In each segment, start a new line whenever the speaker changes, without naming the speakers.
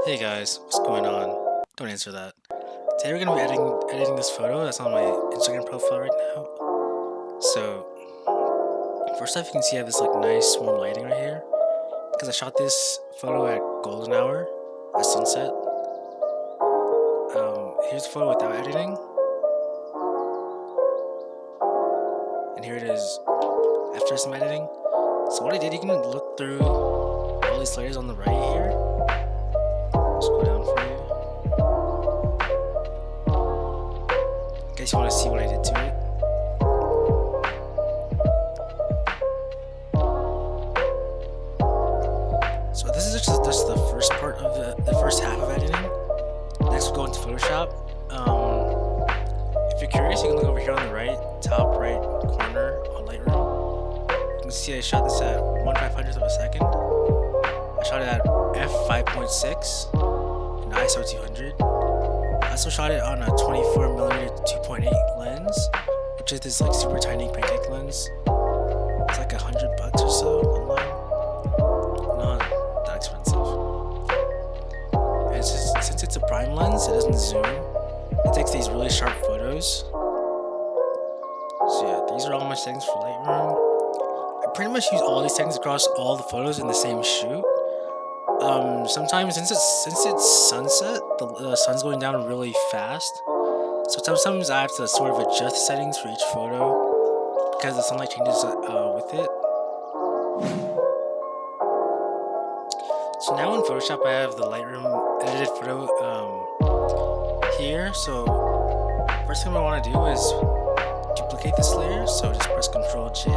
Hey guys, what's going on? Don't answer that. Today we're gonna be editing this photo that's on my Instagram profile right now. So first off, you can see I have this like nice warm lighting right here because I shot this photo at golden hour at sunset. Here's the photo without editing, and here it is after some editing. So what I did, you can look through all these layers on the right here. I'll scroll down for you. In case you want to see what I did to it. So this is just the first part of the first half of editing. Next we'll go into Photoshop. If you're curious, you can look over here on the top right corner on Lightroom. You can see I shot this at 1/500th of a second. I shot it at f5.6 and ISO 200. I also shot it on a 24mm 2.8 lens, which is this like super tiny pancake lens. It's like $100 or so online. Not that expensive. And since it's a prime lens, it doesn't zoom. It takes these really sharp photos. So yeah, these are all my settings for Lightroom. I pretty much use all these settings across all the photos in the same shoot. Sometimes since it's sunset, the sun's going down really fast. So sometimes I have to sort of adjust settings for each photo because the sunlight changes with it. So now in Photoshop I have the Lightroom edited photo here. So first thing I want to do is duplicate this layer. So just press Ctrl J,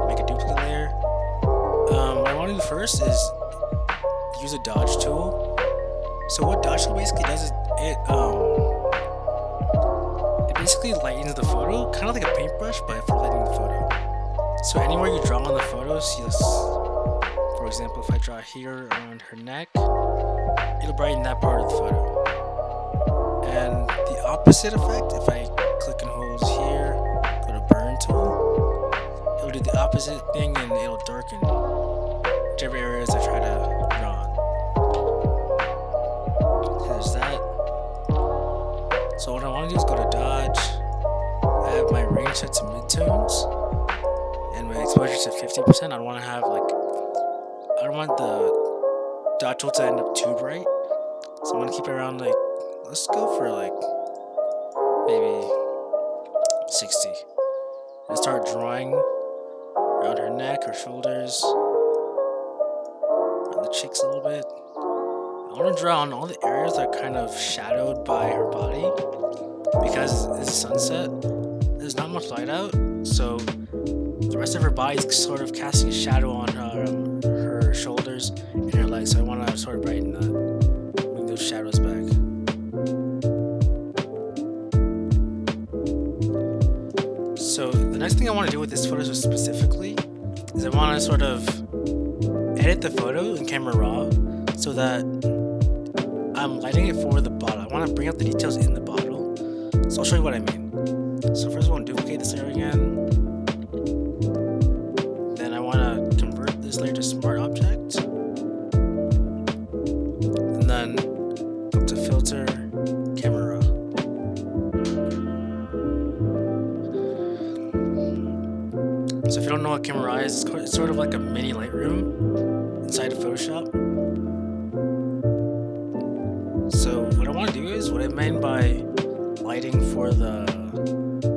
make a duplicate layer. What I want to do first is use a dodge tool. So what dodge tool basically does is it basically lightens the photo, kind of like a paintbrush, but for lightening the photo. So anywhere you draw on the photo, see this. For example, if I draw here around her neck, it'll brighten that part of the photo. And the opposite effect, if I click and hold here, go to burn tool, it'll do the opposite thing and it'll darken whichever areas I try to draw on. There's that. So what I want to do is go to dodge. I have my range set to midtones and my exposure to 50%. I don't want the dot tool to end up too bright. So I'm gonna keep it around like, let's go for like maybe 60. And start drawing around her neck, her shoulders, around the cheeks a little bit. I want to draw on all the areas that are kind of shadowed by her body because it's sunset. There's not much light out, so the rest of her body is sort of casting a shadow on her shoulders and her legs. So I want to sort of brighten that, bring those shadows back. So the next thing I want to do with this photo specifically is I want to sort of edit the photo in camera raw so that I'm lighting it for the bottle. I want to bring out the details in the bottle. So I'll show you what I mean. So first I want to duplicate this layer again. Then I want to convert this layer to smart object. And then go to filter, camera raw. So if you don't know what camera raw is, it's sort of like a mini Lightroom inside of Photoshop. So what I want to do is, what I mean by lighting for the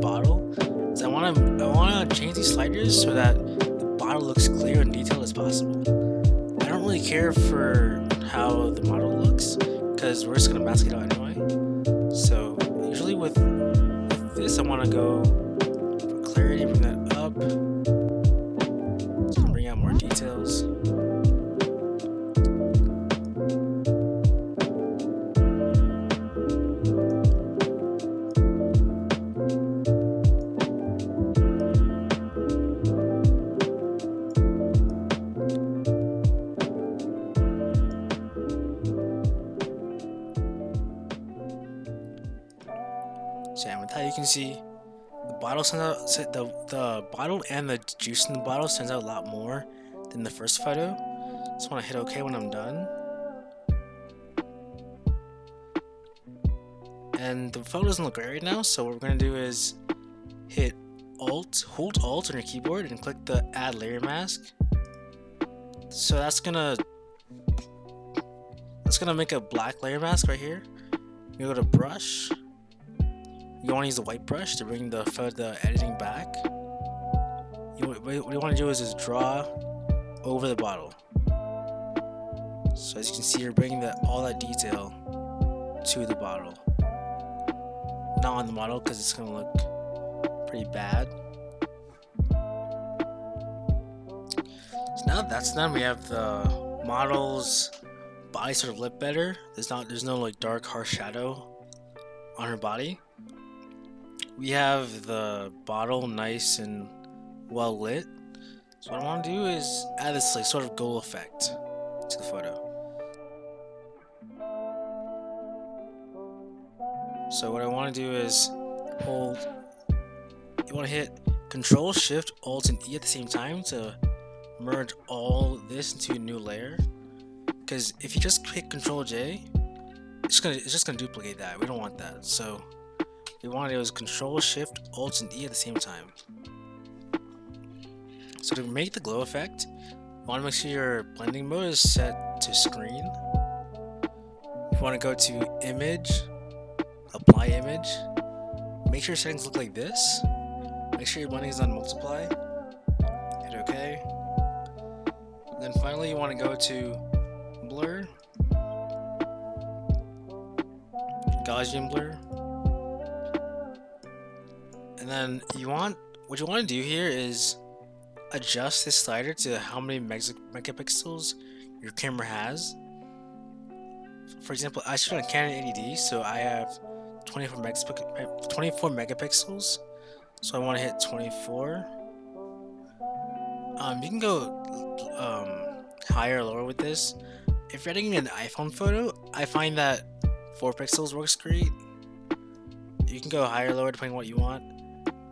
bottle is I want to change these sliders so that the bottle looks clear and detailed as possible. I don't really care for how the model looks because we're just gonna mask it out anyway. So usually with this, I want to go for clarity, bring that up, so bring out more details. So yeah, with that you can see the bottle sends out the bottle and the juice in the bottle sends out a lot more than the first photo. Just want to hit OK when I'm done. And the photo doesn't look great right now, so what we're gonna do is hit hold Alt on your keyboard and click the Add Layer Mask. So that's gonna make a black layer mask right here. You go to Brush. You want to use the white brush to bring the editing back. What you want to do is just draw over the bottle. So as you can see, you're bringing all that detail to the bottle, not on the model because it's gonna look pretty bad. So now that that's done, we have the model's body sort of lit better. There's no like dark harsh shadow on her body. We have the bottle nice and well lit. So what I want to do is add this like sort of glow effect to the photo. So what I want to do is you want to hit Control Shift Alt and E at the same time to merge all this into a new layer. Because if you just hit Control J, it's just gonna duplicate that. We don't want that. So what we want to do is Control Shift Alt and E at the same time. So to make the glow effect, you want to make sure your blending mode is set to screen. You want to go to Image, Apply Image. Make sure your settings look like this. Make sure your blending is on Multiply. Hit OK. And then finally, you want to go to Blur, Gaussian Blur, and then what you want to do here is adjust this slider to how many megapixels your camera has. For example, I shoot on a Canon 80D, so I have 24 megapixels. So I want to hit 24. You can go higher or lower with this. If you're editing an iPhone photo, I find that 4 pixels works great. You can go higher or lower depending on what you want.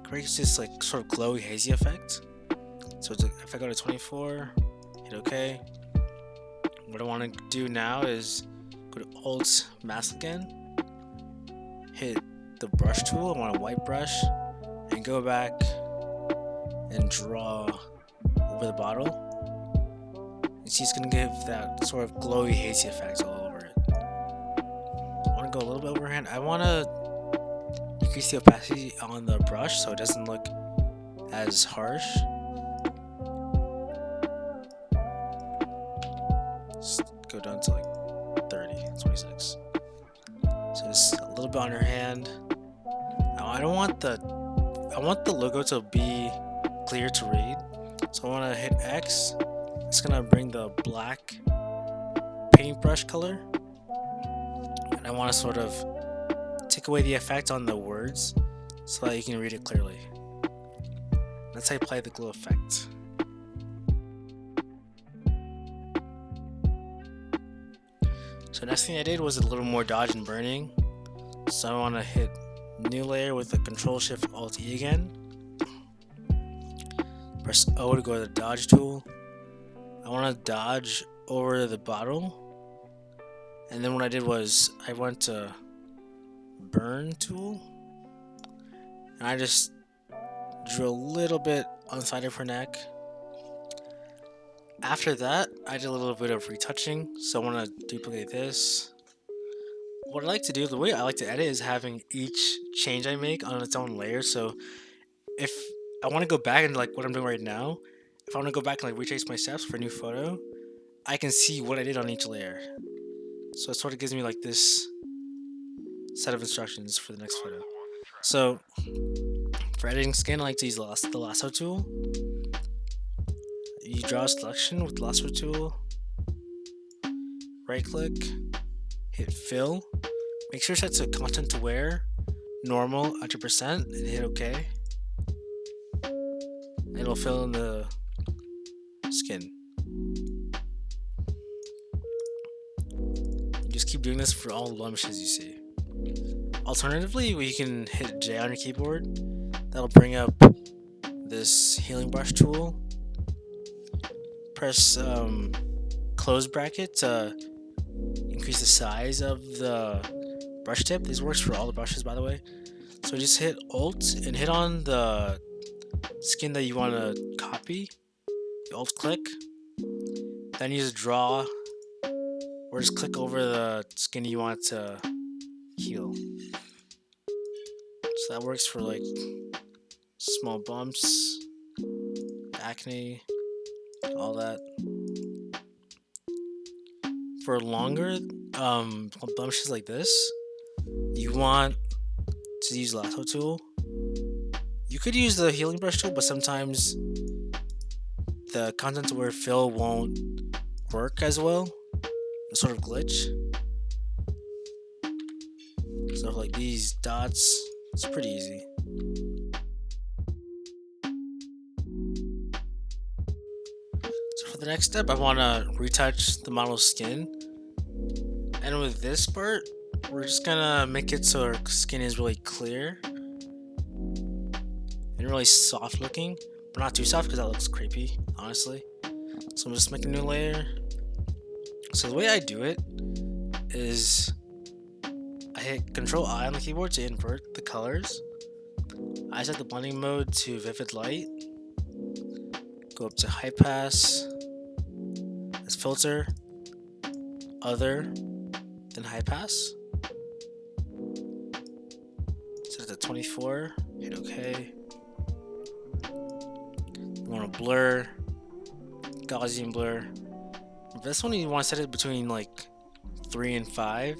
Creates this like sort of glowy hazy effect. So if I go to 24, hit OK. What I want to do now is go to Alt Mask again, hit the brush tool. I want a white brush, and go back and draw over the bottle. You see, it's gonna give that sort of glowy hazy effect all over it. I want to go a little bit overhand. I want to decrease the opacity on the brush so it doesn't look as harsh. Just go down to like 30, 26. So just a little bit on her hand. Now I want the logo to be clear to read. So I want to hit X. It's gonna bring the black paintbrush color, and I want to sort of take away the effect on the words so that you can read it clearly. That's how you apply the glow effect. So next thing I did was a little more dodge and burning. So I want to hit new layer with the Control Shift Alt E again. Press O to go to the dodge tool. I want to dodge over the bottle, and then what I did was I went to burn tool, and I just drew a little bit on the side of her neck. After that, I did a little bit of retouching, so I want to duplicate this. What I like to do, the way I like to edit, is having each change I make on its own layer. So if I want to go back and like what I'm doing right now, if I want to go back and like retrace my steps for a new photo, I can see what I did on each layer. So it sort of gives me like this set of instructions for the next photo. So for editing skin, I like to use the lasso tool. You draw a selection with the lasso tool, right click, hit fill, make sure it's set to content aware, normal 100%, and hit OK. And it'll fill in the skin. You just keep doing this for all the blemishes you see. Alternatively, you can hit J on your keyboard. That'll bring up this healing brush tool. Press close bracket to increase the size of the brush tip. This works for all the brushes, by the way. So just hit Alt and hit on the skin that you want to copy. You Alt click. Then you just draw, or just click over the skin you want to heal. So that works for like small bumps, acne, all that. For longer blemishes like this, you want to use lasso tool. You could use the healing brush tool, but sometimes the content where fill won't work as well. It's sort of glitch. So like these dots, it's pretty easy. So for the next step, I want to retouch the model's skin. And with this part, we're just gonna make it so our skin is really clear and really soft looking, but not too soft because that looks creepy, honestly. So I'm just making a new layer. So the way I do it is I hit Control I on the keyboard to invert the colors. I set the blending mode to vivid light. Go up to high pass, as filter, other, then high pass. Set it to 24, hit OK. You want to blur, Gaussian blur. For this one you want to set it between like 3 and 5.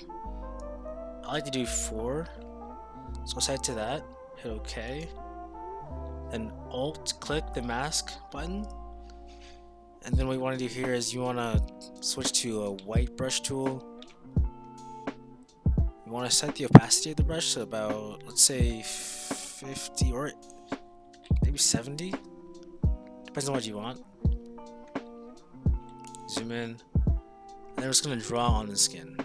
I like to do 4. So I'll set it to that, hit OK. Then Alt click the mask button. And then what you want to do here is you want to switch to a white brush tool. You want to set the opacity of the brush to about, let's say 50 or maybe 70. Depends on what you want. Zoom in. And then we're just going to draw on the skin.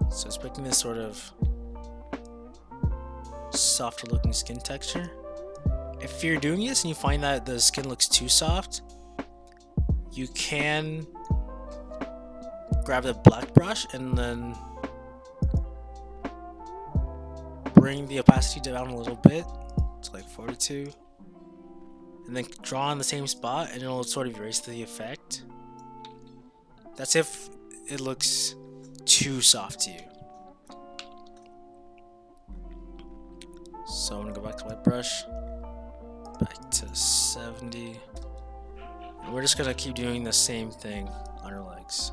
So it's making this sort of softer looking skin texture. If you're doing this and you find that the skin looks too soft, you can grab the black brush and then bring the opacity down a little bit to like 42, and then draw on the same spot and it'll sort of erase the effect. That's if it looks too soft to you. So I'm gonna go back to white brush, back to 70, and we're just gonna keep doing the same thing on her legs.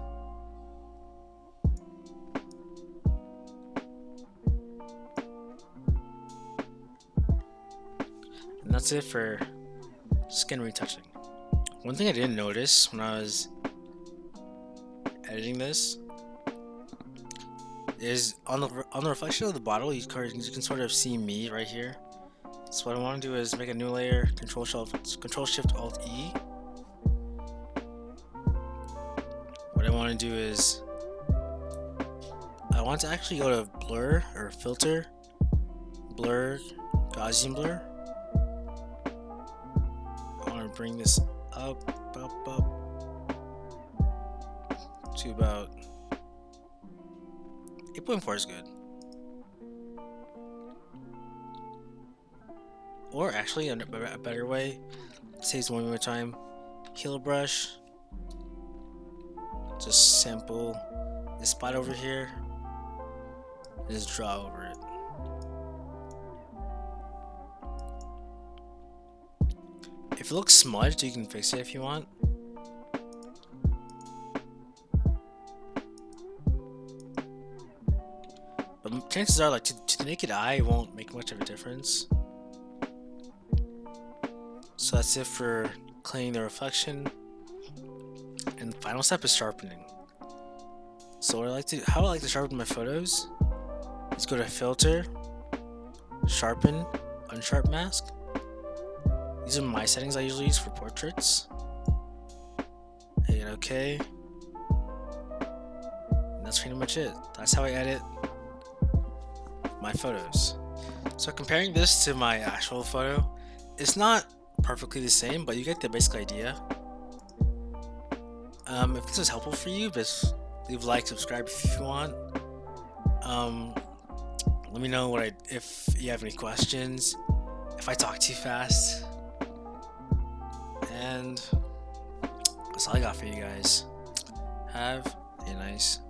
And that's it for skin retouching. One thing I didn't notice when I was editing this is on the reflection of the bottle, you can sort of see me right here. So what I want to do is make a new layer, Control Shift Alt E. What I want to do is I want to actually go to blur or filter, blur, Gaussian blur. I want to bring this up to about 8.4 is good. Or actually, a better way, say this one more time, heal brush, just sample this spot over here, and just draw over it. If it looks smudged, you can fix it if you want. But chances are, like, to the naked eye, it won't make much of a difference. So that's it for cleaning the reflection. And the final step is sharpening. So how I like to sharpen my photos is go to Filter, Sharpen, Unsharp Mask. These are my settings I usually use for portraits. Hit OK. And that's pretty much it. That's how I edit my photos. So comparing this to my actual photo, it's not perfectly the same, but you get the basic idea. If this was helpful for you, just leave a like, subscribe if you want. Let me know if you have any questions, if I talk too fast, and that's all I got for you guys. Have a nice